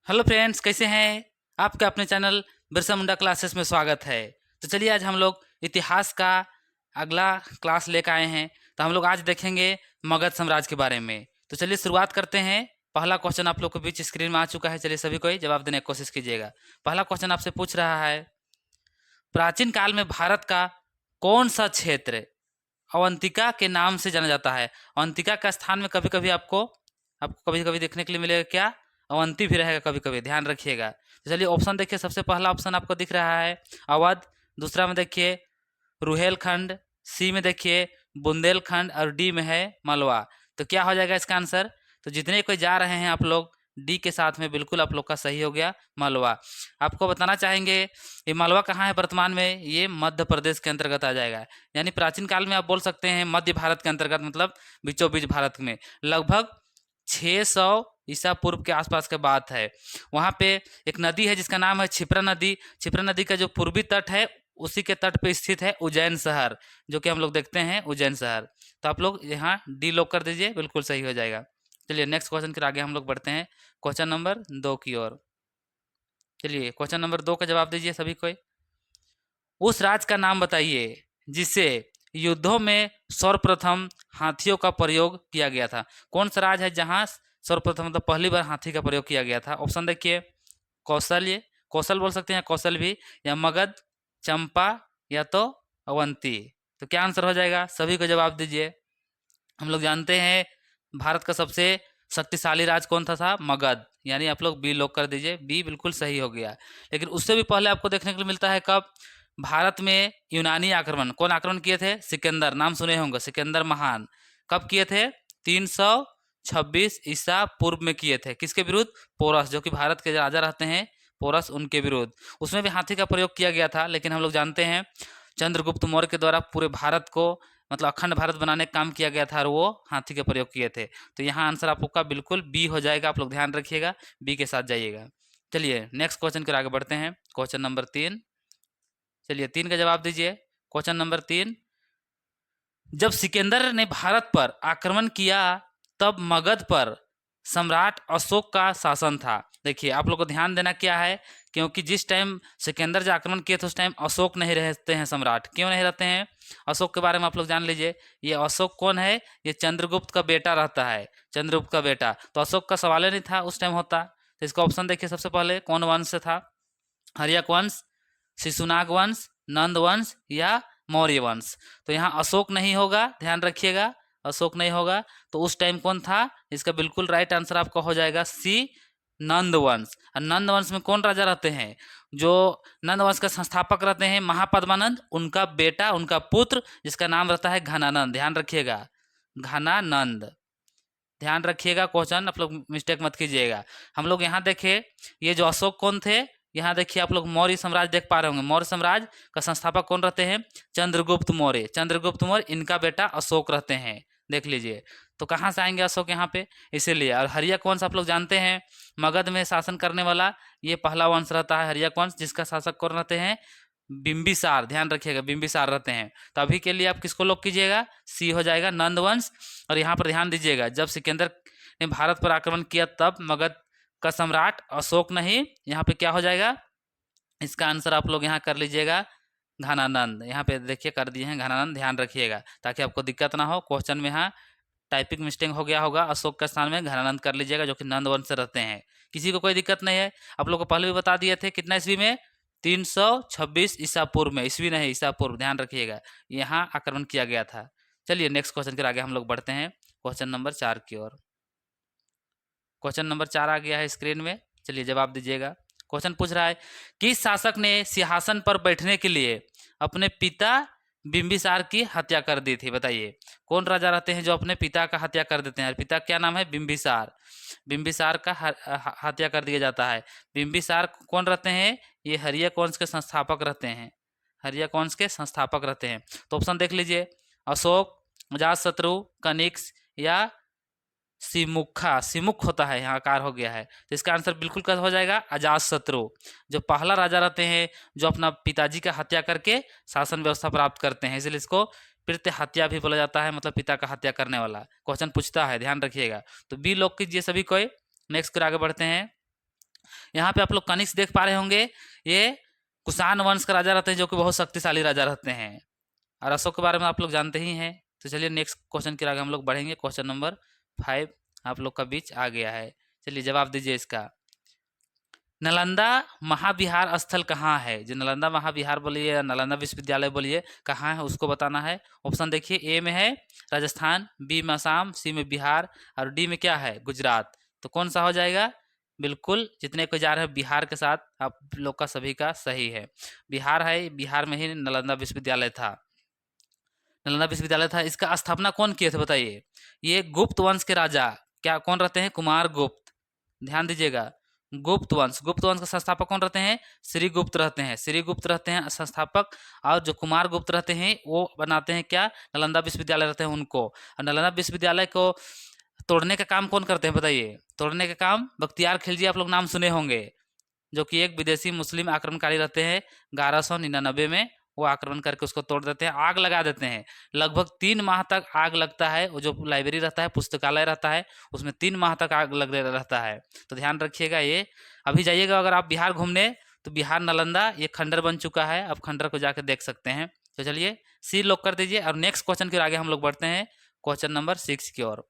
Hello friends, कैसे हैं? आपका अपने चैनल बिरसा मुंडा क्लासेस में स्वागत है। तो चलिए आज हम लोग इतिहास का अगला क्लास लेकर आए हैं। तो हम लोग आज देखेंगे मगध साम्राज्य के बारे में। तो चलिए शुरुआत करते हैं। पहला क्वेश्चन आप लोग के बीच स्क्रीन में आ चुका है। चलिए सभी कोई जवाब देने की कोशिश कीजिएगा। पहला क्वेश्चन आपसे पूछ रहा है, प्राचीन काल में भारत का कौन सा क्षेत्र अवंतिका के नाम से जाना जाता है? अवंतिका का स्थान में कभी कभी आपको आपको कभी कभी देखने के लिए मिलेगा क्या? अवंती भी रहेगा कभी कभी, ध्यान रखिएगा। तो चलिए ऑप्शन देखिए। सबसे पहला ऑप्शन आपको दिख रहा है अवध, दूसरा में देखिए रुहेलखंड, सी में देखिए बुंदेलखंड और डी में है मालवा। तो क्या हो जाएगा इसका आंसर? तो जितने कोई जा रहे हैं आप लोग डी के साथ में, बिल्कुल आप लोग का सही हो गया मालवा। आपको बताना चाहेंगे ये मालवा कहाँ है वर्तमान में? ये मध्य प्रदेश के अंतर्गत आ जाएगा। यानी प्राचीन काल में आप बोल सकते हैं मध्य भारत के अंतर्गत, मतलब बीचों बीच भारत में लगभग 600 ईसा पूर्व के आसपास की बात है। वहाँ पे एक नदी है जिसका नाम है क्षिप्रा नदी। क्षिप्रा नदी का जो पूर्वी तट है उसी के तट पे स्थित है उज्जैन शहर, जो कि हम लोग देखते हैं उज्जैन शहर। तो आप लोग यहाँ डी लॉक कर दीजिए, बिल्कुल सही हो जाएगा। चलिए नेक्स्ट क्वेश्चन के आगे हम लोग बढ़ते हैं क्वेश्चन नंबर 2 की ओर। चलिए क्वेश्चन नंबर 2 का जवाब दीजिए सभी कोई। उस राज का नाम बताइए जिसे युद्धों में सर्वप्रथम हाथियों का प्रयोग किया गया था। कौन सा राज है जहां सर्वप्रथम मतलब पहली बार हाथी का प्रयोग किया गया था? ऑप्शन देखिए, कौशल्य, कौशल बोल सकते हैं कौशल भी, या मगध, चंपा, या तो अवंती। तो क्या आंसर हो जाएगा? सभी को जवाब दीजिए। हम लोग जानते हैं भारत का सबसे शक्तिशाली राज कौन था? मगध। यानी आप लोग बी लॉक कर दीजिए, बी बिल्कुल सही हो गया। लेकिन उससे भी पहले आपको देखने को मिलता है कब? भारत में यूनानी आक्रमण। कौन आक्रमण किए थे? सिकंदर, नाम सुने होंगे, सिकंदर महान। कब किए थे? 326 ईसा पूर्व में किए थे। किसके विरुद्ध? पोरस, जो कि भारत के राजा रहते हैं पोरस, उनके विरुद्ध। उसमें भी हाथी का प्रयोग किया गया था। लेकिन हम लोग जानते हैं चंद्रगुप्त मौर्य के द्वारा पूरे भारत को मतलब अखंड भारत बनाने का काम किया गया था और वो हाथी का प्रयोग किए थे। तो यहाँ आंसर आपका बिल्कुल बी हो जाएगा। आप लोग ध्यान रखिएगा, बी के साथ जाइएगा। चलिए नेक्स्ट क्वेश्चन के आगे बढ़ते हैं। Question number 3। चलिए 3 का जवाब दीजिए। क्वेश्चन नंबर 3, जब सिकंदर ने भारत पर आक्रमण किया तब मगध पर सम्राट अशोक का शासन था। देखिए आप लोग को ध्यान देना क्या है, क्योंकि जिस टाइम सिकंदर जो आक्रमण किए थे उस टाइम अशोक नहीं रहते हैं सम्राट। क्यों नहीं रहते हैं? अशोक के बारे में आप लोग जान लीजिए। ये अशोक कौन है? ये चंद्रगुप्त का बेटा रहता है, चंद्रगुप्त का बेटा। तो अशोक का सवाल ही नहीं था उस टाइम होता। तो इसका ऑप्शन देखिए। सबसे पहले कौन वंश से था? हर्यक वंश, शिशुनाग वंश, नंद वंश, या मौर्य वंश। तो यहाँ अशोक नहीं होगा, ध्यान रखिएगा, अशोक नहीं होगा। तो उस टाइम कौन था? इसका बिल्कुल राइट आंसर आपका हो जाएगा सी, नंद वंश। और नंद वंश में कौन राजा रहते हैं? जो नंद वंश का संस्थापक रहते हैं महापद्मानंद, उनका बेटा, उनका पुत्र, जिसका नाम रहता है घनानंद। ध्यान रखिएगा, घनानंद। ध्यान रखिएगा, क्वेश्चन आप लोग मिस्टेक मत कीजिएगा। हम लोग यहाँ देखे, ये जो अशोक कौन थे? यहाँ देखिए आप लोग मौर्य साम्राज्य देख पा रहे होंगे। मौर्य साम्राज्य का संस्थापक कौन रहते हैं? चंद्रगुप्त मौर्य। चंद्रगुप्त मौर्य, इनका बेटा अशोक रहते हैं, देख लीजिए। तो कहाँ से आएंगे अशोक यहाँ पे? इसीलिए। और हर्यक वंश आप लोग जानते हैं मगध में शासन करने वाला ये पहला वंश रहता है, हर्यक वंश, जिसका शासक कौन रहते हैं? बिंबिसार। ध्यान रखिएगा, बिंबिसार रहते हैं। तो अभी के लिए आप किसको लॉक कीजिएगा? सी हो जाएगा, नंद वंश। और यहाँ पर ध्यान दीजिएगा, जब सिकंदर ने भारत पर आक्रमण किया तब मगध का सम्राट अशोक नहीं, यहाँ पे क्या हो जाएगा? इसका आंसर आप लोग यहाँ कर लीजिएगा घनानंद। यहाँ पे देखिए कर दिए हैं घनानंद, ध्यान रखिएगा ताकि आपको दिक्कत ना हो। क्वेश्चन में यहाँ टाइपिंग मिस्टेक हो गया होगा, अशोक का स्थान में घनानंद कर लीजिएगा, जो कि नंद वंश से रहते हैं। किसी को कोई दिक्कत नहीं है। आप लोग को पहले भी बता दिए थे कितना ईस्वी में? 326 ईसा पूर्व में, ईस्वी नहीं ईसा पूर्व, ध्यान रखिएगा, यहाँ आक्रमण किया गया था। चलिए नेक्स्ट क्वेश्चन के आगे हम लोग बढ़ते हैं क्वेश्चन नंबर 4 की ओर। क्वेश्चन नंबर 4 आ गया है स्क्रीन में। चलिए जवाब दीजिएगा। क्वेश्चन पूछ रहा है, किस शासक ने सिंहासन पर बैठने के लिए अपने पिता बिंबिसार की हत्या कर दी थी? बताइए कौन राजा रहते हैं जो अपने पिता का हत्या कर देते हैं? पिता क्या नाम है? बिंबिसार। बिंबिसार का हत्या कर दिया जाता है। बिंबिसार कौन रहते हैं? ये हर्यक वंश के संस्थापक रहते हैं, हर्यक वंश के संस्थापक रहते हैं। तो ऑप्शन देख लीजिए, अशोक, अजातशत्रु, कनिष्क, या सिमुखा। सिमुख होता है, यहाँ आकार हो गया है। तो इसका आंसर बिल्कुल क्या हो जाएगा? अजातशत्रु, जो पहला राजा रहते हैं जो अपना पिताजी का हत्या करके शासन व्यवस्था प्राप्त करते हैं, इसलिए इसको पितृ हत्या भी बोला जाता है, मतलब पिता का हत्या करने वाला। क्वेश्चन पूछता है, ध्यान रखिएगा। तो बी लॉक कीजिए सभी कोई। नेक्स्ट फिर आगे बढ़ते हैं यहाँ पे आप लोग कनिष्क देख पा रहे होंगे, ये कुषाण वंश का राजा रहते हैं, जो कि बहुत शक्तिशाली राजा रहते हैं। और अशोक के बारे में आप लोग जानते ही हैं। तो चलिए नेक्स्ट क्वेश्चन के आगे हम लोग बढ़ेंगे। क्वेश्चन नंबर 5 आप लोग का बीच आ गया है। चलिए जवाब दीजिए इसका। नालंदा महाविहार स्थल कहाँ है? जो नालंदा महाविहार बोलिए या नालंदा विश्वविद्यालय बोलिए, कहाँ है उसको बताना है। ऑप्शन देखिए, ए में है राजस्थान, बी में असम, सी में बिहार और डी में क्या है? गुजरात। तो कौन सा हो जाएगा? बिल्कुल जितने को जा रहे हैं बिहार के साथ, आप लोग का सभी का सही है। बिहार है, बिहार में ही नालंदा विश्वविद्यालय था। नालंदा विश्वविद्यालय था। इसका स्थापना कौन किए थे बताइए? ये गुप्त वंश के राजा क्या कौन रहते हैं? कुमार गुप्त। ध्यान दीजिएगा, गुप्त वंश का संस्थापक कौन रहते हैं? श्री गुप्त रहते हैं। श्री गुप्त रहते हैं संस्थापक। और जो कुमार गुप्त रहते हैं वो बनाते हैं क्या? नालंदा विश्वविद्यालय रहते हैं उनको। और नालंदा विश्वविद्यालय को तोड़ने का काम कौन करते हैं बताइए? तोड़ने का काम बख्तियार खिलजी, आप लोग नाम सुने होंगे, जो कि एक विदेशी मुस्लिम आक्रमणकारी रहते हैं। 1199 में वो आक्रमण करके उसको तोड़ देते हैं, आग लगा देते हैं। लगभग 3 माह तक आग लगता है। वो जो लाइब्रेरी रहता है, पुस्तकालय रहता है, उसमें 3 माह तक आग लग रहता है। तो ध्यान रखिएगा ये। अभी जाइएगा अगर आप बिहार घूमने, तो बिहार नालंदा ये खंडर बन चुका है, आप खंडर को जाकर देख सकते हैं। तो चलिए सी लॉक कर दीजिए और नेक्स्ट क्वेश्चन के आगे हम लोग बढ़ते हैं क्वेश्चन नंबर 6 की ओर।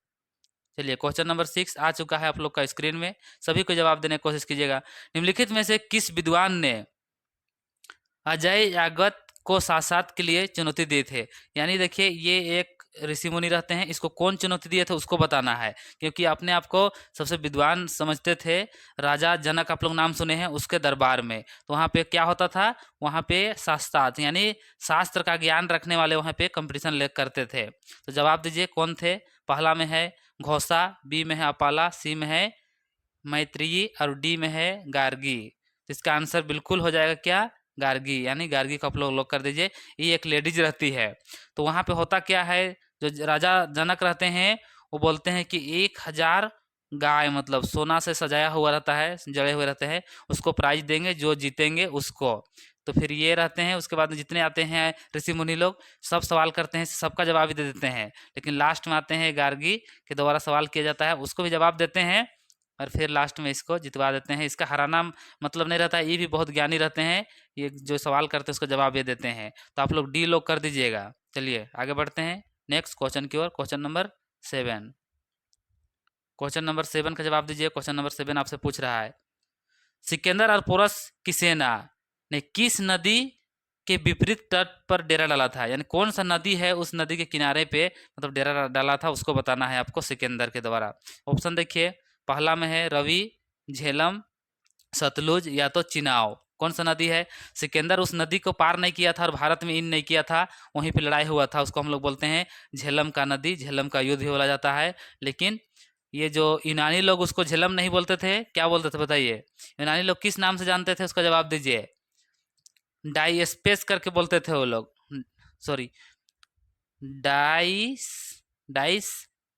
चलिए क्वेश्चन नंबर 6 आ चुका है आप लोग का स्क्रीन में, सभी को जवाब देने की कोशिश कीजिएगा। निम्नलिखित में से किस विद्वान ने अजय यागत को शासक के लिए चुनौती दी थे? यानी देखिए ये एक ऋषि मुनि रहते हैं, इसको कौन चुनौती दिए थे उसको बताना है, क्योंकि अपने आप को सबसे विद्वान समझते थे। राजा जनक आप लोग नाम सुने हैं, उसके दरबार में तो वहाँ पे क्या होता था? वहाँ पे शास्त्रार्थ यानी शास्त्र का ज्ञान रखने वाले वहाँ पे कंपटीशन ले करते थे। तो जवाब दीजिए कौन थे? पहला में है घोषा, बी में है अपाला, सी में है मैत्रेयी और डी में है गार्गी। तो इसका आंसर बिल्कुल हो जाएगा क्या? गार्गी। यानी गार्गी को आप लोग लॉक कर दीजिए। ये एक लेडीज रहती है। तो वहाँ पे होता क्या है, जो राजा जनक रहते हैं वो बोलते हैं कि 1000 गाय, मतलब सोना से सजाया हुआ रहता है, जड़े हुए रहते हैं, उसको प्राइज देंगे, जो जीतेंगे उसको। तो फिर ये रहते हैं, उसके बाद में जितने आते हैं ऋषि मुनि लोग, सब सवाल करते हैं, सबका जवाब भी दे देते हैं, लेकिन लास्ट में आते हैं गार्गी के द्वारा सवाल किया जाता है, उसको भी जवाब देते हैं और फिर लास्ट में इसको जितवा देते हैं। इसका हराना मतलब नहीं रहता है, ये भी बहुत ज्ञानी रहते हैं, ये जो सवाल करते हैं उसको जवाब ये देते हैं। तो आप लोग डी लॉक कर दीजिएगा। चलिए आगे बढ़ते हैं नेक्स्ट क्वेश्चन की ओर। क्वेश्चन नंबर 7, क्वेश्चन नंबर 7 का जवाब दीजिए। क्वेश्चन नंबर 7 आपसे पूछ रहा है, सिकंदर और पोरस की सेना ने किस नदी के विपरीत तट पर डेरा डाला था? यानी कौन सा नदी है उस नदी के किनारे पे मतलब डेरा डाला था, उसको बताना है आपको सिकंदर के द्वारा। ऑप्शन देखिए, पहला में है रवि, झेलम, सतलुज या तो चिनाव। कौन सा नदी है? सिकंदर उस नदी को पार नहीं किया था और भारत में इन नहीं किया था, वहीं पे लड़ाई हुआ था, उसको हम लोग बोलते हैं झेलम का नदी, झेलम का युद्ध भी बोला जाता है। लेकिन ये जो यूनानी लोग उसको झेलम नहीं बोलते थे, क्या बोलते थे बताइए? यूनानी लोग किस नाम से जानते थे उसका जवाब दीजिए। डाइस्पेस करके बोलते थे वो लोग, सॉरी डाइस डाइस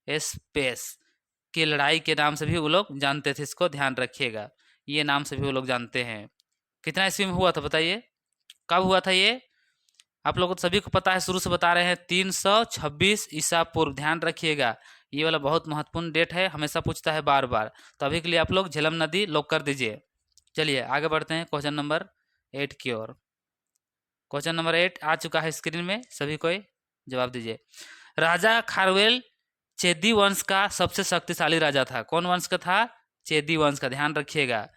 स्पेस की लड़ाई के नाम से भी वो लोग जानते थे, इसको ध्यान रखिएगा, ये नाम से भी वो लोग जानते हैं। कितना ईस्वी में हुआ था बताइए? कब हुआ था ये? आप लोगों को सभी को पता है, शुरू से बता रहे हैं, 326 ईसा पूर्व। ध्यान रखिएगा, ये वाला बहुत महत्वपूर्ण डेट है, हमेशा पूछता है बार बार। तो अभी के लिए आप लोग झेलम नदी लॉक कर दीजिए। चलिए आगे बढ़ते हैं क्वेश्चन नंबर 8 की ओर। क्वेश्चन नंबर 8 आ चुका है स्क्रीन में, सभी कोई जवाब दीजिए। राजा खारवेल चेदी वंश का सबसे शक्तिशाली राजा था। कौन वंश का था? चेदी वंश का। ध्यान रखिएगा,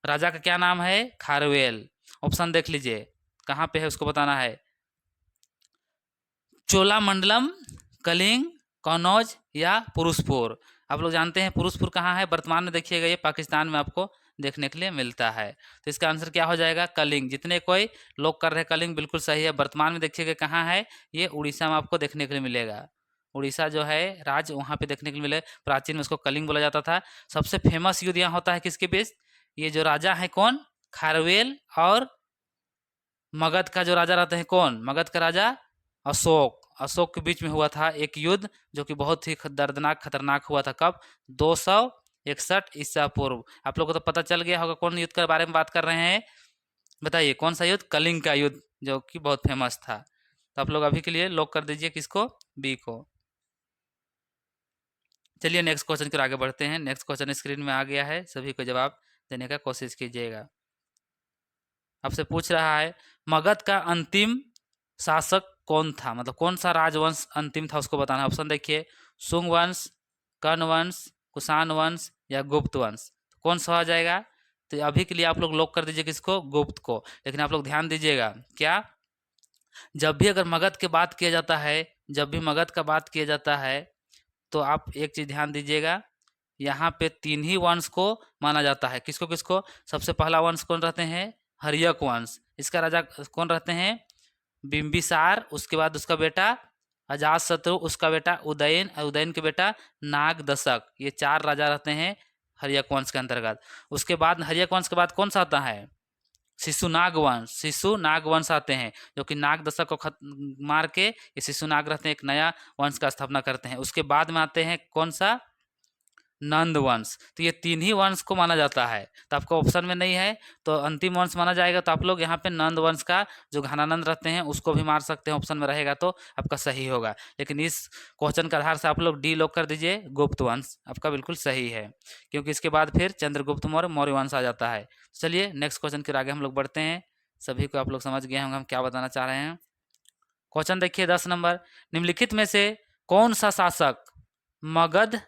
राजा का क्या नाम है? खारवेल। ऑप्शन देख लीजिए, कहाँ पे है उसको बताना है। चोलामंडलम, कलिंग, कनौज या पुरुषपुर। आप लोग जानते हैं पुरुषपुर कहाँ है? वर्तमान में देखिएगा ये पाकिस्तान में आपको देखने के लिए मिलता है। तो इसका आंसर क्या हो जाएगा? कलिंग। जितने कोई लोग कर रहे हैं कलिंग, बिल्कुल सही है। वर्तमान में देखिएगा कहाँ है ये? उड़ीसा में आपको देखने के लिए मिलेगा। उड़ीसा जो है राज्य, वहाँ पे देखने के लिए मिले। प्राचीन में उसको कलिंग बोला जाता था। सबसे फेमस युद्ध यहाँ होता है किसके बीच? ये जो राजा है कौन? खारवेल और मगध का जो राजा रहते हैं, कौन? मगध का राजा अशोक। अशोक के बीच में हुआ था एक युद्ध, जो कि बहुत ही दर्दनाक खतरनाक हुआ था। कब? 261 ईसा पूर्व। आप लोगों को तो पता चल गया होगा कौन युद्ध के बारे में बात कर रहे हैं, बताइए कौन सा युद्ध? कलिंग का युद्ध, जो कि बहुत फेमस था। तो आप लोग अभी के लिए लॉक कर दीजिए किसको? बी को। चलिए नेक्स्ट क्वेश्चन की ओर आगे बढ़ते हैं। नेक्स्ट क्वेश्चन स्क्रीन में आ गया है, सभी को जवाब देने का कोशिश कीजिएगा। आपसे पूछ रहा है मगध का अंतिम शासक कौन था, मतलब कौन सा राजवंश अंतिम था उसको बताना है। ऑप्शन देखिए, सुंग वंश, कर्ण वंश, कुषाण वंश या गुप्त वंश। कौन सा हो जाएगा? तो अभी के लिए आप लोग लॉक कर दीजिए किसको? गुप्त को। लेकिन आप लोग ध्यान दीजिएगा, क्या जब भी अगर मगध की बात किया जाता है, जब भी मगध का बात किया जाता है, तो आप एक चीज ध्यान दीजिएगा, यहाँ पे तीन ही वंश को माना जाता है। किसको किसको? सबसे पहला वंश कौन रहते हैं? हर्यक वंश। इसका राजा कौन रहते हैं? बिंबिसार। उसके बाद उसका बेटा अजातशत्रु, उसका बेटा उदयन, उदयन के बेटा नागदशक। ये चार राजा रहते हैं हर्यक वंश के अंतर्गत। उसके बाद हर्यक वंश के बाद कौन सा आता है? शिशुनाग वंश। शिशुनाग वंश आते हैं, जो कि नाग दशक को मार के ये शिशुनाग रहते हैं, एक नया वंश का स्थापना करते हैं। उसके बाद में आते हैं कौन सा? नंद वंश। तो ये तीन ही वंश को माना जाता है। तो आपका ऑप्शन में नहीं है तो अंतिम वंश माना जाएगा, तो आप लोग यहाँ पे नंद वंश का जो घनानंद रहते हैं उसको भी मार सकते हैं, ऑप्शन में रहेगा तो आपका सही होगा। लेकिन इस क्वेश्चन के आधार से आप लोग डी लॉक कर दीजिए, गुप्त वंश आपका बिल्कुल सही है, क्योंकि इसके बाद फिर चंद्रगुप्त मौर्य, मौर्य वंश आ जाता है। चलिए नेक्स्ट क्वेश्चन के आगे हम लोग बढ़ते हैं। सभी को आप लोग समझ गए होंगे हम क्या बताना चाह रहे हैं। क्वेश्चन देखिए 10 नंबर, निम्नलिखित में से कौन सा शासक मगध,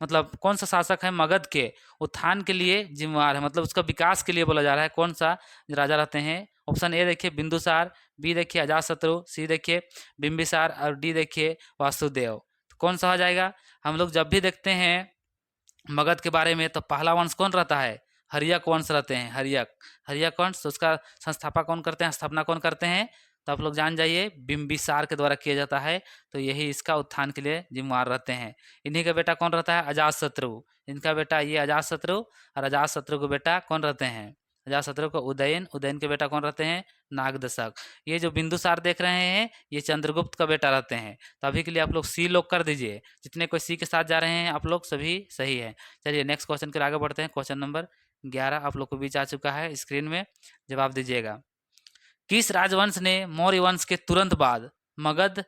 मतलब कौन सा शासक है मगध के उत्थान के लिए जिम्मेवार है, मतलब उसका विकास के लिए बोला जा रहा है, कौन सा राजा रहते हैं? ऑप्शन ए देखिए बिंदुसार, बी देखिए अजातशत्रु, सी देखिए बिंबिसार और डी देखिए वासुदेव। तो कौन सा हो जाएगा? हम लोग जब भी देखते हैं मगध के बारे में तो पहला वंश कौन रहता है? हर्यक वंश रहते हैं। हर्यक, हर्यक वंश, तो उसका संस्थापक कौन करते हैं, स्थापना कौन करते हैं? तो आप लोग जान जाइए, बिंबिसार के द्वारा किया जाता है। तो यही इसका उत्थान के लिए जिम्मेवार रहते हैं। इन्हीं का बेटा कौन रहता है? अजातशत्रु। इनका बेटा ये अजातशत्रु, और अजातशत्रु के बेटा कौन रहते हैं? अजातशत्रु को उदयन, उदयन के बेटा कौन रहते हैं? नागदशक। ये जो बिंदुसार देख रहे हैं ये चंद्रगुप्त का बेटा रहते हैं। तो अभी के लिए आप लोग सी लॉक कर दीजिए। जितने कोई सी के साथ जा रहे हैं आप लोग सभी सही है। चलिए नेक्स्ट क्वेश्चन के आगे बढ़ते हैं। क्वेश्चन नंबर 11 आप लोग को बीच आ चुका है स्क्रीन में, जवाब दीजिएगा। किस राजवंश ने मौर्य वंश के तुरंत बाद मगध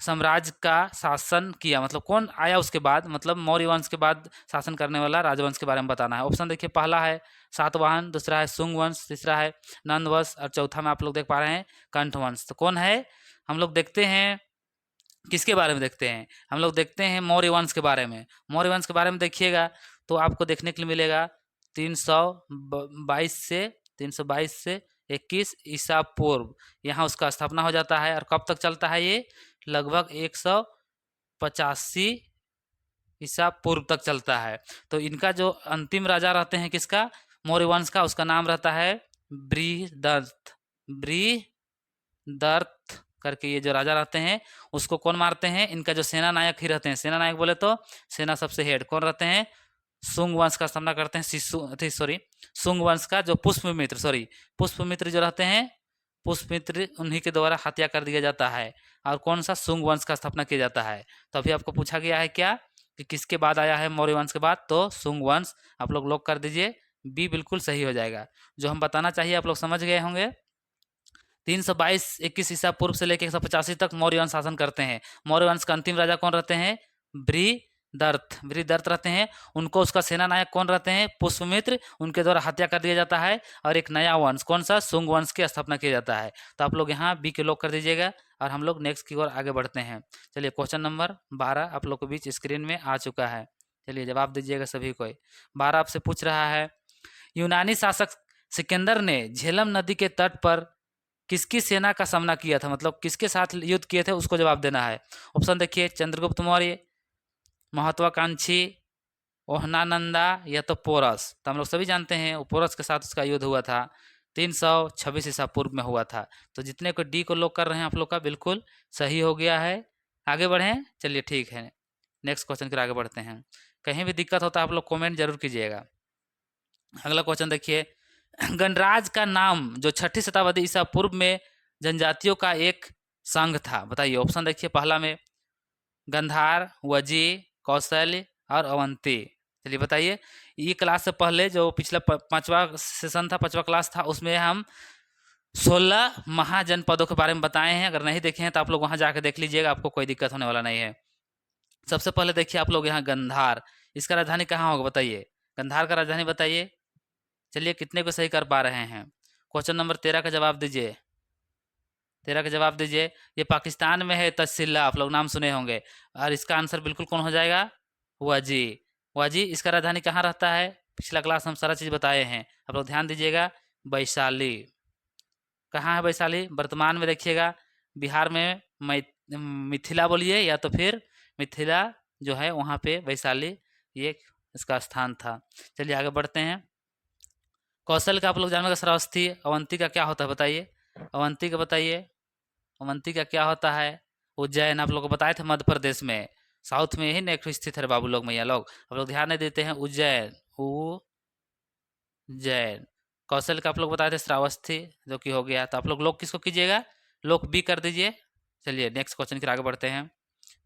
साम्राज्य का शासन किया, मतलब कौन आया उसके बाद, मतलब मौर्य वंश के बाद शासन करने वाला राजवंश के बारे में बताना है। ऑप्शन देखिए, पहला है सातवाहन, दूसरा है सुंग वंश, तीसरा है नंद वंश और चौथा में आप लोग देख पा रहे हैं कंठ वंश। तो कौन है? हम लोग देखते हैं किसके बारे में देखते हैं, हम लोग देखते हैं मौर्य वंश के बारे में। मौर्य वंश के बारे में देखिएगा तो आपको देखने के लिए मिलेगा 322 से 21 ईसा पूर्व यहाँ उसका स्थापना हो जाता है। और कब तक चलता है ये? लगभग 185 ईसा पूर्व तक चलता है। तो इनका जो अंतिम राजा रहते हैं किसका? मौर्य वंश का, उसका नाम रहता है बृहदर्थ। बृहदर्थ करके ये जो राजा रहते हैं उसको कौन मारते हैं? इनका जो सेना नायक ही रहते हैं। सेना नायक बोले तो सेना सबसे हेड कौन रहते हैं? सुंग वंश का स्थापना करते हैं। सुंग वंश का जो पुष्पमित्र जो रहते हैं, पुष्पमित्र उन्हीं के द्वारा हत्या कर दिया जाता है। और कौन सा? सुंग वंश का स्थापना किया जाता है। तो अभी आपको पूछा गया है क्या कि किसके बाद आया है मौर्य वंश के बाद? तो सुंग वंश आप लोग लॉक कर दीजिए, बी बिल्कुल सही हो जाएगा। जो हम बताना चाहिए आप लोग समझ गए होंगे। 322-21 ईसा पूर्व से लेकर 185 तक मौर्य वंश शासन करते हैं। मौर्य वंश का अंतिम राजा कौन रहते हैं? बृहदर्थ रहते हैं। उनको उसका सेना नायक कौन रहते हैं? पुष्पमित्र, उनके द्वारा हत्या कर दिया जाता है। और एक नया वंश कौन सा? सुंग वंश की स्थापना किया जाता है। तो आप लोग यहाँ बी के लॉक कर दीजिएगा और हम लोग नेक्स्ट की ओर आगे बढ़ते हैं। चलिए क्वेश्चन नंबर 12 आप लोग के बीच स्क्रीन में आ चुका है। चलिए जवाब दीजिएगा सभी को। 12 आपसे पूछ रहा है, यूनानी शासक सिकंदर ने झेलम नदी के तट पर किसकी सेना का सामना किया था, मतलब किसके साथ युद्ध किए थे, उसको जवाब देना है। ऑप्शन देखिए, चंद्रगुप्त मौर्य, महत्वाकांक्षी, ओहनानंदा या तो पोरस। तो हम लोग सभी जानते हैं पोरस के साथ उसका युद्ध हुआ था, 326 ईसा पूर्व में हुआ था। तो जितने को डी को लॉक कर रहे हैं आप लोग का बिल्कुल सही हो गया है। आगे बढ़ें, चलिए ठीक है नेक्स्ट क्वेश्चन के आगे बढ़ते हैं। कहीं भी दिक्कत होता है आप लोग कमेंट जरूर कीजिएगा। अगला क्वेश्चन देखिए, गणराज का नाम जो 6ठी शताब्दी ईसा पूर्व में जनजातियों का एक संघ था, बताइए। ऑप्शन देखिए, पहला में गंधार, वजी, कौशल्य और अवंती। चलिए बताइए। ये क्लास से पहले जो पिछला 5वां सेशन था, 5वां क्लास था, उसमें हम 16 महाजनपदों के बारे में बताए हैं। अगर नहीं देखे हैं तो आप लोग वहां जाकर देख लीजिएगा, आपको कोई दिक्कत होने वाला नहीं है। सबसे पहले देखिए आप लोग यहाँ गंधार, इसका राजधानी कहाँ होगा बताइए। गंधार का राजधानी बताइए। चलिए कितने को सही कर पा रहे हैं? क्वेश्चन नंबर 13 का जवाब दीजिए। 13 का जवाब दीजिए। ये पाकिस्तान में है तक्षशिला, आप लोग नाम सुने होंगे। और इसका आंसर बिल्कुल कौन हो जाएगा? वाजी। वाजी इसका राजधानी कहाँ रहता है? पिछला क्लास हम सारा चीज़ बताए हैं, आप लोग ध्यान दीजिएगा। वैशाली। कहाँ है वैशाली? वर्तमान में देखिएगा बिहार में मिथिला बोलिए या तो फिर मिथिला जो है वहाँ पे वैशाली ये इसका स्थान था। चलिए आगे बढ़ते हैं। कौशल का आप लोग जानेंगे। श्रावस्ती। अवंती का क्या होता है बताइए? अवंती का बताइए। अवंती का क्या होता है? उज्जैन आप लोग को बताए थे मध्य प्रदेश में, साउथ में ही नेक्स्ट स्थित है बाबू लोग मैया लोग, आप लोग ध्यान नहीं देते हैं। उज्जैन, उज्जैन। कौशल का आप लोग बताए थे श्रावस्ती जो कि हो गया। तो आप लोग लोग किसको कीजिएगा? लोग बी कर दीजिए। चलिए नेक्स्ट क्वेश्चन की आगे बढ़ते हैं।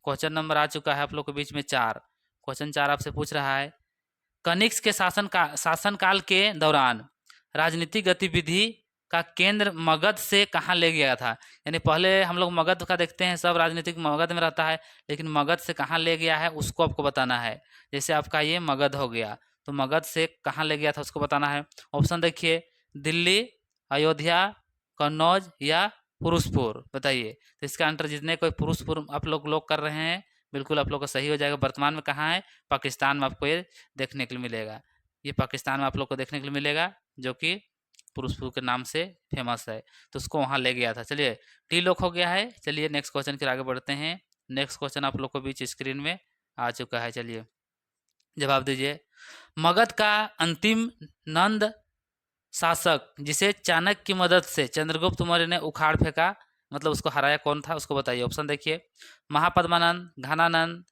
क्वेश्चन नंबर आ चुका है आप लोग के बीच में 4। क्वेश्चन 4 आपसे पूछ रहा है कनिष्क के शासनकाल के दौरान राजनीतिक गतिविधि का केंद्र मगध से कहाँ ले गया था? यानी पहले हम लोग मगध का देखते हैं, सब राजनीतिक मगध में रहता है, लेकिन मगध से कहाँ ले गया है उसको आपको बताना है। जैसे आपका ये मगध हो गया, तो मगध से कहाँ ले गया था उसको बताना है। ऑप्शन देखिए, दिल्ली, अयोध्या, कन्नौज या पुरुषपुर, बताइए। तो इसका आंसर जितने कोई पुरुषपुर आप लोग कर रहे हैं बिल्कुल आप लोग का सही हो जाएगा। वर्तमान में कहाँ है? पाकिस्तान में आपको ये देखने के लिए मिलेगा। ये पाकिस्तान में आप लोग को देखने के लिए मिलेगा, जो कि पुरुषपुर के नाम से फेमस है, तो उसको वहाँ ले गया था। चलिए टी लोग हो गया है। चलिए नेक्स्ट क्वेश्चन के आगे बढ़ते हैं। नेक्स्ट क्वेश्चन आप लोग को बीच स्क्रीन में आ चुका है। चलिए जवाब दीजिए। मगध का अंतिम नंद शासक जिसे चाणक्य की मदद से चंद्रगुप्त मौर्य ने उखाड़ फेंका, मतलब उसको हराया, कौन था उसको बताइए। ऑप्शन देखिए, महापद्मानंद, घनानंद,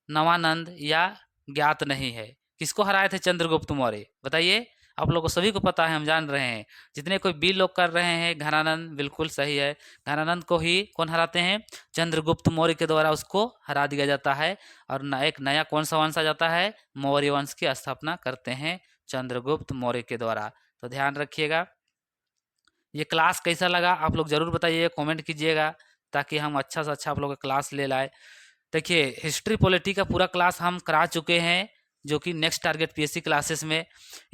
नवानंद या ज्ञात नहीं है। किसको हराए थे चंद्रगुप्त मौर्य? बताइए। आप लोगों को सभी को पता है, हम जान रहे हैं। जितने कोई बी लोग कर रहे हैं घनानंद, बिल्कुल सही है। घनानंद को ही कौन हराते हैं? चंद्रगुप्त मौर्य के द्वारा उसको हरा दिया जाता है, और एक नया कौन सा वंश आ जाता है? मौर्य वंश की स्थापना करते हैं चंद्रगुप्त मौर्य के द्वारा। तो ध्यान रखिएगा। ये क्लास कैसा लगा आप लोग जरूर बताइए, कमेंट कीजिएगा, ताकि हम अच्छा से अच्छा आप लोग का क्लास ले लाए। देखिए हिस्ट्री पॉलिटी का पूरा क्लास हम करा चुके हैं, जो कि नेक्स्ट टारगेट पीएससी क्लासेस में।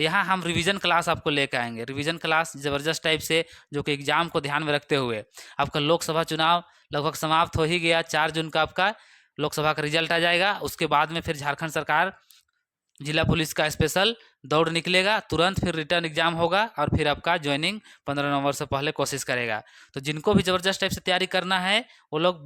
यहाँ हम रिवीजन क्लास आपको लेकर आएंगे, रिवीजन क्लास ज़बरदस्त टाइप से, जो कि एग्जाम को ध्यान में रखते हुए। आपका लोकसभा चुनाव लगभग समाप्त हो ही गया, 4 जून का आपका लोकसभा का रिजल्ट आ जाएगा। उसके बाद में फिर झारखंड सरकार जिला पुलिस का स्पेशल दौड़ निकलेगा, तुरंत फिर रिटर्न एग्जाम होगा, और फिर आपका ज्वाइनिंग 15 नवंबर से पहले कोशिश करेगा। तो जिनको भी ज़बरदस्त टाइप से तैयारी करना है वो लोग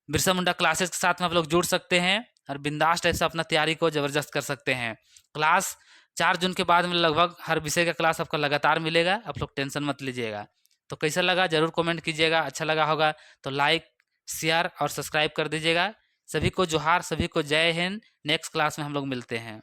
बिरसा मुंडा क्लासेस के साथ में आप लोग जुड़ सकते हैं, और बिंदास टाइप से अपना तैयारी को ज़बरदस्त कर सकते हैं। क्लास 4 जून के बाद में लगभग हर विषय का क्लास आपका लगातार मिलेगा, आप लोग टेंशन मत लीजिएगा। तो कैसा लगा ज़रूर कमेंट कीजिएगा, अच्छा लगा होगा तो लाइक, शेयर और सब्सक्राइब कर दीजिएगा। सभी को जोहार, सभी को जय हिंद। नेक्स्ट क्लास में हम लोग मिलते हैं।